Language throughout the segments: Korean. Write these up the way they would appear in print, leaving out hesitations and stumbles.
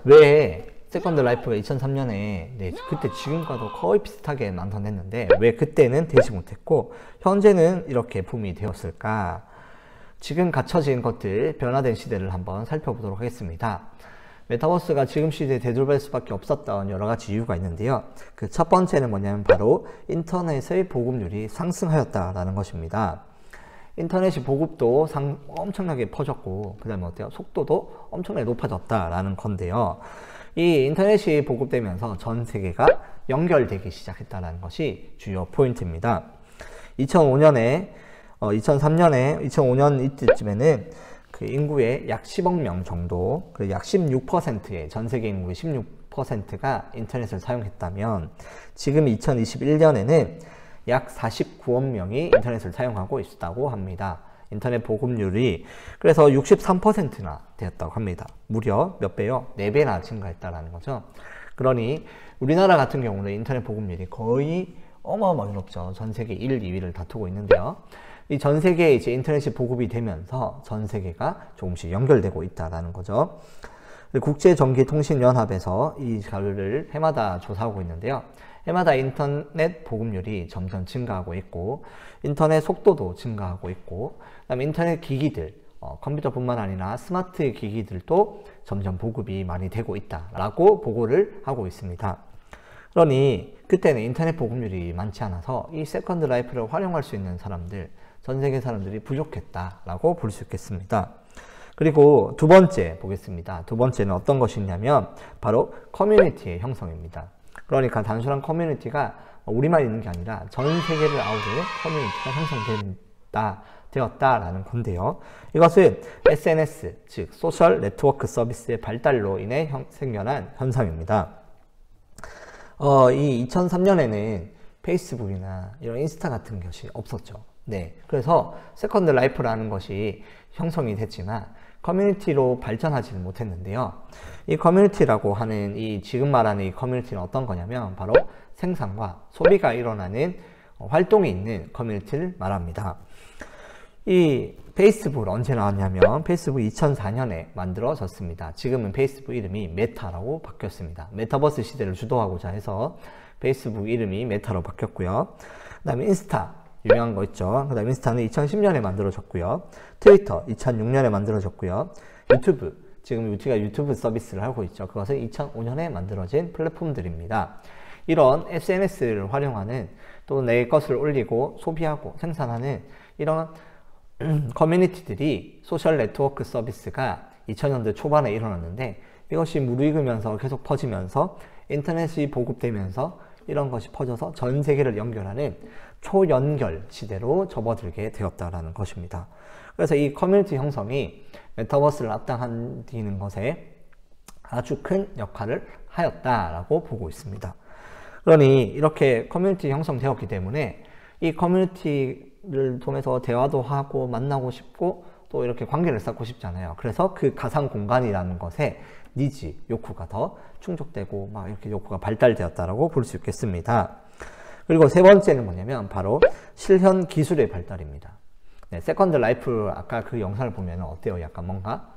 왜 세컨드 라이프가 2003년에 그때 지금과도 거의 비슷하게 난선했는데 왜 그때는 되지 못했고 현재는 이렇게 붐이 되었을까? 지금 갖춰진 것들, 변화된 시대를 한번 살펴보도록 하겠습니다. 메타버스가 지금 시대에 되돌릴 수밖에 없었던 여러 가지 이유가 있는데요. 그 첫 번째는 뭐냐면 바로 인터넷의 보급률이 상승하였다라는 것입니다. 인터넷이 보급도 엄청나게 퍼졌고 그 다음에 어때요? 속도도 엄청나게 높아졌다라는 건데요. 이 인터넷이 보급되면서 전 세계가 연결되기 시작했다는 것이 주요 포인트입니다. 2003년에 2005년 이때쯤에는 그 인구의 약 10억 명 정도, 약 16%의 전 세계 인구의 16%가 인터넷을 사용했다면 지금 2021년에는 약 49억 명이 인터넷을 사용하고 있다고 합니다. 인터넷 보급률이 그래서 63%나 되었다고 합니다. 무려 몇 배요? 4배나 증가했다라는 거죠. 그러니 우리나라 같은 경우는 인터넷 보급률이 거의 어마어마하게 높죠. 전 세계 1, 2위를 다투고 있는데요. 이 전 세계에 이제 인터넷이 보급이 되면서 전 세계가 조금씩 연결되고 있다라는 거죠. 국제전기통신연합에서 이 자료를 해마다 조사하고 있는데요. 해마다 인터넷 보급률이 점점 증가하고 있고 인터넷 속도도 증가하고 있고 그다음에 인터넷 기기들 컴퓨터뿐만 아니라 스마트 기기들도 점점 보급이 많이 되고 있다라고 보고를 하고 있습니다. 그러니 그때는 인터넷 보급률이 많지 않아서 이 세컨드 라이프를 활용할 수 있는 사람들, 전 세계 사람들이 부족했다라고 볼 수 있겠습니다. 그리고 두 번째 보겠습니다. 두 번째는 어떤 것이냐면 바로 커뮤니티의 형성입니다. 그러니까 단순한 커뮤니티가 우리만 있는 게 아니라 전 세계를 아우르는 커뮤니티가 되었다라는 건데요. 이것은 SNS, 즉 소셜 네트워크 서비스의 발달로 인해 생겨난 현상입니다. 이 2003년에는 페이스북이나 이런 인스타 같은 것이 없었죠. 그래서 세컨드 라이프라는 것이 형성이 됐지만 커뮤니티로 발전하지는 못했는데요. 이 커뮤니티라고 하는 지금 말하는 이 커뮤니티는 어떤 거냐면 바로 생산과 소비가 일어나는 활동이 있는 커뮤니티를 말합니다. 이 페이스북은 언제 나왔냐면 페이스북이 2004년에 만들어졌습니다. 지금은 페이스북 이름이 메타라고 바뀌었습니다. 메타버스 시대를 주도하고자 해서 페이스북 이름이 메타로 바뀌었고요. 그 다음에 인스타 유명한 거 있죠. 그 다음에 인스타는 2010년에 만들어졌고요. 트위터 2006년에 만들어졌고요. 유튜브, 지금 우리가 유튜브 서비스를 하고 있죠. 그것은 2005년에 만들어진 플랫폼들입니다. 이런 SNS를 활용하는 또 내 것을 올리고 소비하고 생산하는 이런 커뮤니티들이 소셜 네트워크 서비스가 2000년대 초반에 일어났는데 이것이 무르익으면서 계속 퍼지면서 인터넷이 보급되면서 이런 것이 퍼져서 전 세계를 연결하는 초연결 시대로 접어들게 되었다는 것입니다. 그래서 이 커뮤니티 형성이 메타버스를 앞당기는 것에 아주 큰 역할을 하였다라고 보고 있습니다. 그러니 이렇게 커뮤니티 형성되었기 때문에 이 커뮤니티를 통해서 대화도 하고 만나고 싶고 또 이렇게 관계를 쌓고 싶잖아요. 그래서 그 가상 공간이라는 것에 니즈, 욕구가 더 충족되고 막 이렇게 욕구가 발달되었다라고 볼 수 있겠습니다. 그리고 세 번째는 뭐냐면 바로 실현 기술의 발달입니다. 세컨드 라이프 아까 그 영상을 보면 어때요? 약간 뭔가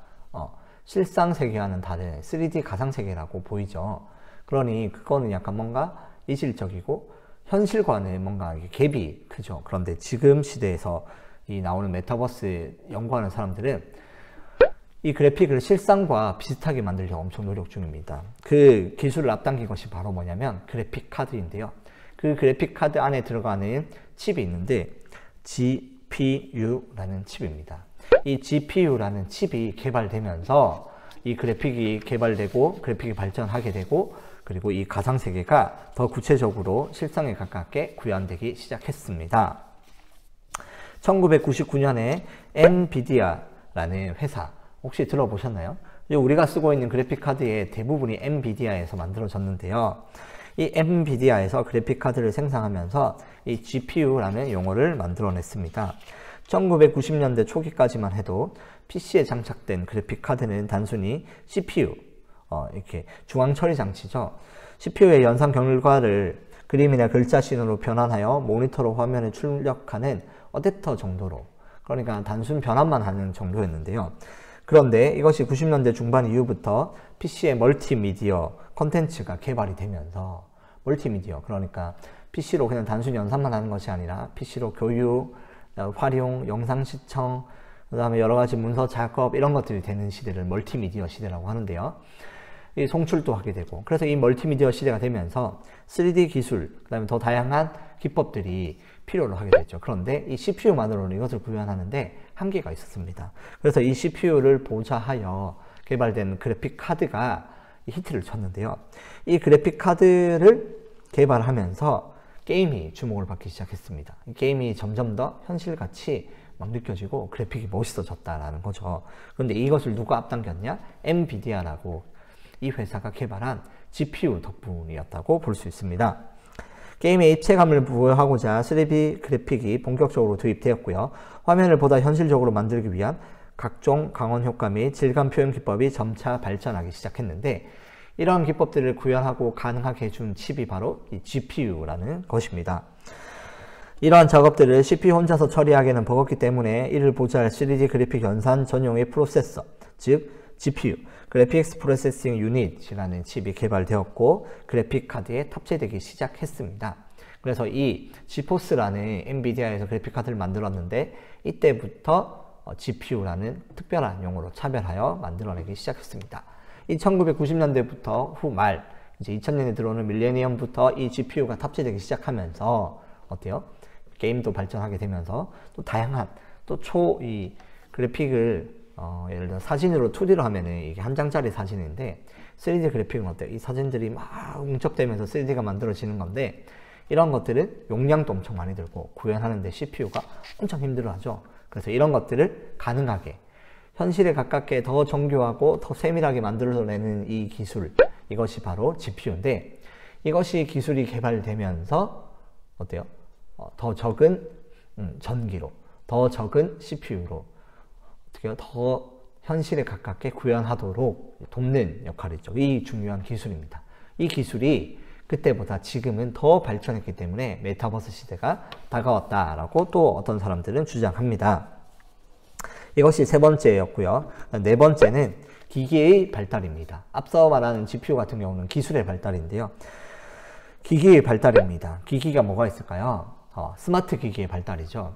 실상 세계와는 다른 3D 가상 세계라고 보이죠. 그러니 그거는 약간 뭔가 이질적이고 현실과는 뭔가 갭이 크죠. 그런데 지금 시대에서 나오는 메타버스 연구하는 사람들은 이 그래픽을 실상과 비슷하게 만들려고 엄청 노력 중입니다. 그 기술을 앞당긴 것이 바로 뭐냐면 그래픽 카드인데요. 그 그래픽 카드 안에 들어가는 칩이 있는데 GPU라는 칩입니다. 이 GPU라는 칩이 개발되면서 이 그래픽이 개발되고 그래픽이 발전하게 되고 그리고 이 가상세계가 더 구체적으로 실상에 가깝게 구현되기 시작했습니다. 1999년에 엔비디아라는 회사 혹시 들어보셨나요? 우리가 쓰고 있는 그래픽 카드의 대부분이 엔비디아에서 만들어졌는데요. 이 엔비디아에서 그래픽 카드를 생산하면서 이 GPU라는 용어를 만들어냈습니다. 1990년대 초기까지만 해도 PC에 장착된 그래픽 카드는 단순히 CPU, 이렇게 중앙 처리 장치죠. CPU의 연산 결과를 그림이나 글자신호로 변환하여 모니터로 화면에 출력하는 어댑터 정도로, 그러니까 단순 변환만 하는 정도였는데요. 그런데 이것이 90년대 중반 이후부터 PC의 멀티미디어 콘텐츠가 개발이 되면서 멀티미디어, 그러니까 PC로 그냥 단순히 연산만 하는 것이 아니라 PC로 교육, 활용, 영상 시청, 그 다음에 여러 가지 문서 작업 이런 것들이 되는 시대를 멀티미디어 시대라고 하는데요. 이 송출도 하게 되고, 그래서 이 멀티미디어 시대가 되면서 3D 기술, 그 다음에 더 다양한 기법들이 필요로 하게 됐죠. 그런데 이 CPU만으로는 이것을 구현하는데 한계가 있었습니다. 그래서 이 CPU를 보좌하여 개발된 그래픽 카드가 히트를 쳤는데요. 이 그래픽 카드를 개발하면서 게임이 주목을 받기 시작했습니다. 게임이 점점 더 현실같이 막 느껴지고 그래픽이 멋있어졌다라는 거죠. 그런데 이것을 누가 앞당겼냐? 엔비디아라고 이 회사가 개발한 GPU 덕분이었다고 볼 수 있습니다. 게임에 입체감을 부여하고자 3D 그래픽이 본격적으로 도입되었고요. 화면을 보다 현실적으로 만들기 위한 각종 강원 효과 및 질감 표현 기법이 점차 발전하기 시작했는데, 이러한 기법들을 구현하고 가능하게 해준 칩이 바로 이 GPU라는 것입니다. 이러한 작업들을 CPU 혼자서 처리하기에는 버겁기 때문에 이를 보좌할 3D 그래픽 연산 전용의 프로세서, 즉 GPU, 그래픽스 프로세싱 유닛이라는 칩이 개발되었고 그래픽 카드에 탑재되기 시작했습니다. 그래서 이 지포스라는 엔비디아에서 그래픽 카드를 만들었는데 이때부터 GPU라는 특별한 용어로 차별하여 만들어내기 시작했습니다. 이 1990년대부터 후말, 이제 2000년에 들어오는 밀레니엄부터 이 GPU가 탑재되기 시작하면서 어때요? 게임도 발전하게 되면서 또 다양한 또 이 그래픽을 예를 들어 사진으로 2D로 하면은 이게 한 장짜리 사진인데 3D 그래픽은 어때요? 이 사진들이 막 응축되면서 3D가 만들어지는 건데 이런 것들은 용량도 엄청 많이 들고 구현하는데 CPU가 엄청 힘들어하죠. 그래서 이런 것들을 가능하게 현실에 가깝게 더 정교하고 더 세밀하게 만들어내는 이 기술, 이것이 바로 GPU인데 이것이 기술이 개발되면서 어때요? 더 적은 전기로, 더 적은 CPU로 어떻게 더 현실에 가깝게 구현하도록 돕는 역할이죠. 이 중요한 기술입니다. 이 기술이 그때보다 지금은 더 발전했기 때문에 메타버스 시대가 다가왔다라고 또 어떤 사람들은 주장합니다. 이것이 세 번째였고요. 네 번째는 기기의 발달입니다. 앞서 말하는 GPU 같은 경우는 기술의 발달인데요. 기기의 발달입니다. 기기가 뭐가 있을까요? 스마트 기기의 발달이죠.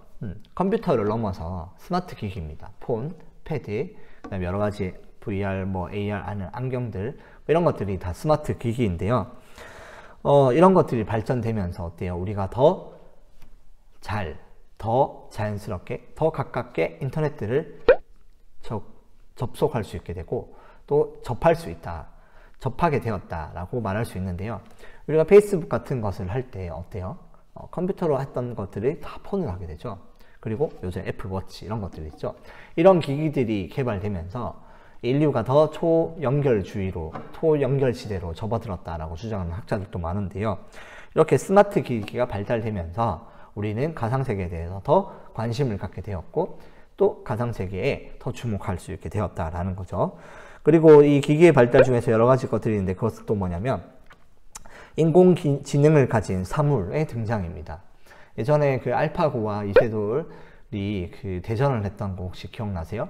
컴퓨터를 넘어서 스마트 기기입니다. 폰, 패드, 그다음에 여러 가지 VR, AR, 안경들 이런 것들이 다 스마트 기기인데요. 이런 것들이 발전되면서 어때요? 우리가 더 자연스럽게, 더 가깝게 인터넷들을 접속할 수 있게 되고 또 접할 수 있다, 접하게 되었다라고 말할 수 있는데요. 우리가 페이스북 같은 것을 할 때 어때요? 컴퓨터로 했던 것들이 다 폰으로 하게 되죠. 그리고 요즘 애플워치 이런 것들이 있죠. 이런 기기들이 개발되면서 인류가 더 초연결주의로, 초연결 시대로 접어들었다라고 주장하는 학자들도 많은데요. 이렇게 스마트 기기가 발달되면서 우리는 가상세계에 대해서 더 관심을 갖게 되었고 또 가상세계에 더 주목할 수 있게 되었다라는 거죠. 그리고 이 기기의 발달 중에서 여러 가지 것들이 있는데 그것은 또 뭐냐면 인공지능을 가진 사물의 등장입니다. 예전에 그 알파고와 이세돌이 그 대전을 했던 거 혹시 기억나세요?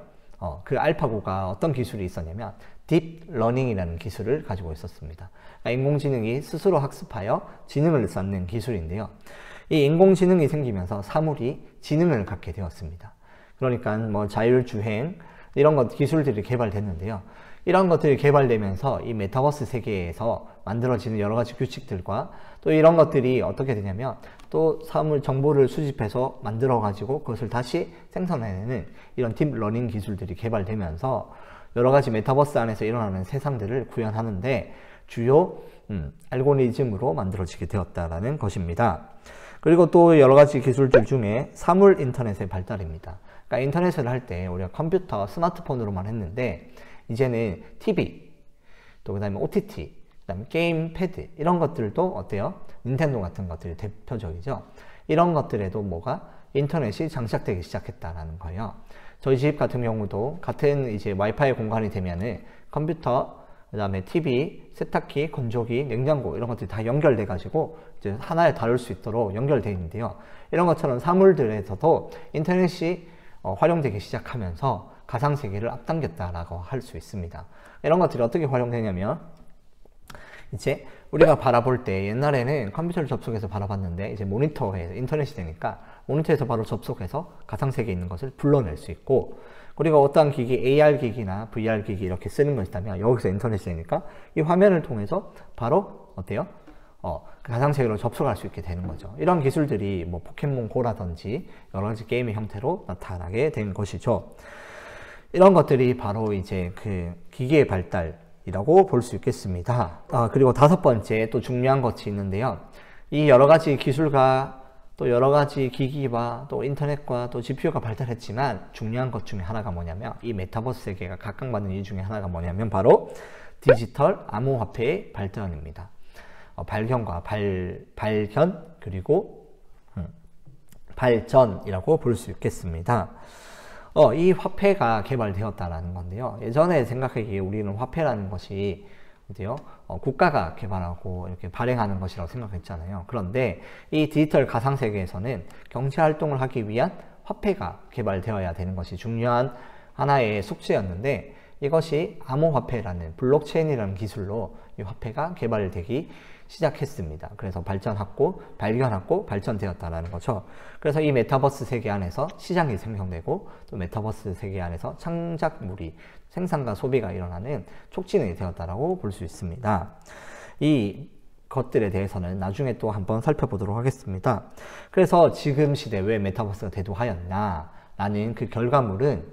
그 알파고가 어떤 기술이 있었냐면 딥러닝이라는 기술을 가지고 있었습니다. 그러니까 인공지능이 스스로 학습하여 지능을 쌓는 기술인데요. 이 인공지능이 생기면서 사물이 지능을 갖게 되었습니다. 그러니까 자율주행 이런 것 기술들이 개발됐는데요. 이런 것들이 개발되면서 이 메타버스 세계에서 만들어지는 여러 가지 규칙들과 또 이런 것들이 어떻게 되냐면 또 사물 정보를 수집해서 만들어 가지고 그것을 다시 생성해내는 이런 딥러닝 기술들이 개발되면서 여러 가지 메타버스 안에서 일어나는 세상들을 구현하는데 주요 알고리즘으로 만들어지게 되었다라는 것입니다. 그리고 또 여러 가지 기술들 중에 사물 인터넷의 발달입니다. 그러니까 인터넷을 할 때 우리가 컴퓨터, 스마트폰으로만 했는데 이제는 TV, 또 그 다음에 OTT, 그 다음에 게임 패드 이런 것들도 어때요? 닌텐도 같은 것들이 대표적이죠. 이런 것들에도 뭐가 인터넷이 장착되기 시작했다라는 거예요. 저희 집 같은 경우도 같은 이제 와이파이 공간이 되면은 컴퓨터, 그 다음에 TV, 세탁기, 건조기, 냉장고 이런 것들이 다 연결돼 가지고 이제 하나에 다룰 수 있도록 연결되어 있는데요. 이런 것처럼 사물들에서도 인터넷이 활용되기 시작하면서 가상세계를 앞당겼다라고 할 수 있습니다. 이런 것들이 어떻게 활용되냐면 이제 우리가 바라볼 때 옛날에는 컴퓨터를 접속해서 바라봤는데 이제 모니터에 인터넷이 되니까 모니터에서 바로 접속해서 가상세계에 있는 것을 불러낼 수 있고, 그리고 어떠한 기기, AR 기기나 VR 기기 이렇게 쓰는 것이 있다면 여기서 인터넷이 되니까 이 화면을 통해서 바로 어때요? 가상세계로 접속할 수 있게 되는 거죠. 이런 기술들이 뭐 포켓몬고라든지 여러 가지 게임의 형태로 나타나게 된 것이죠. 이런 것들이 바로 이제 그 기기의 발달이라고 볼 수 있겠습니다. 그리고 다섯 번째 또 중요한 것이 있는데요. 이 여러 가지 기술과 또 여러 가지 기기와 또 인터넷과 또 GPU가 발달했지만 중요한 것 중에 하나가 뭐냐면 이 메타버스 세계가 각광받는 이유 중에 하나가 뭐냐면 바로 디지털 암호화폐의 발전입니다. 발견과 발견 그리고 발전이라고 볼 수 있겠습니다. 이 화폐가 개발되었다라는 건데요. 예전에 생각하기에 우리는 화폐라는 것이 어때요? 국가가 개발하고 이렇게 발행하는 것이라고 생각했잖아요. 그런데 이 디지털 가상 세계에서는 경제 활동을 하기 위한 화폐가 개발되어야 되는 것이 중요한 하나의 숙제였는데, 이것이 암호화폐라는 블록체인이라는 기술로 이 화폐가 개발되기 시작했습니다. 그래서 발전하고 발견하고 발전되었다는 거죠. 그래서 이 메타버스 세계 안에서 시장이 생성되고 또 메타버스 세계 안에서 창작물이 생산과 소비가 일어나는 촉진이 되었다고 볼 수 있습니다. 이 것들에 대해서는 나중에 또 한번 살펴보도록 하겠습니다. 그래서 지금 시대 왜 메타버스가 대두하였나 라는 그 결과물은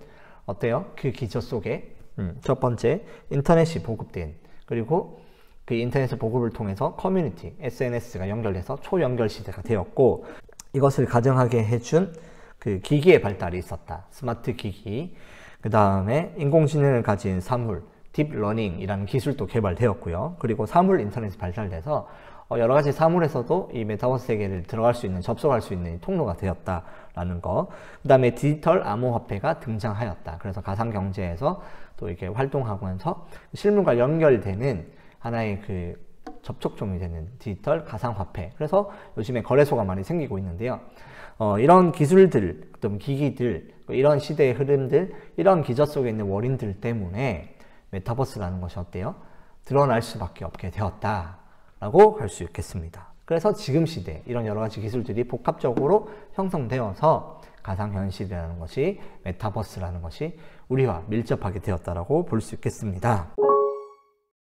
어때요? 그 기저 속에 첫 번째 인터넷이 보급된, 그리고 그 인터넷 보급을 통해서 커뮤니티, SNS가 연결돼서 초연결 시대가 되었고, 이것을 가능하게 해준 그 기기의 발달이 있었다. 스마트 기기, 그 다음에 인공지능을 가진 사물, 딥러닝이라는 기술도 개발되었고요. 그리고 사물 인터넷이 발달돼서 여러 가지 사물에서도 이 메타버스 세계를 들어갈 수 있는, 접속할 수 있는 통로가 되었다라는 거. 그 다음에 디지털 암호화폐가 등장하였다. 그래서 가상경제에서 또 이렇게 활동하면서 실물과 연결되는 하나의 그 접촉점이 되는 디지털 가상화폐. 그래서 요즘에 거래소가 많이 생기고 있는데요. 이런 기술들, 또 기기들, 이런 시대의 흐름들, 이런 기저 속에 있는 원인들 때문에 메타버스라는 것이 어때요? 드러날 수밖에 없게 되었다라고 할 수 있겠습니다. 그래서 지금 시대 이런 여러 가지 기술들이 복합적으로 형성되어서 가상현실이라는 것이, 메타버스라는 것이 우리와 밀접하게 되었다라고 볼 수 있겠습니다.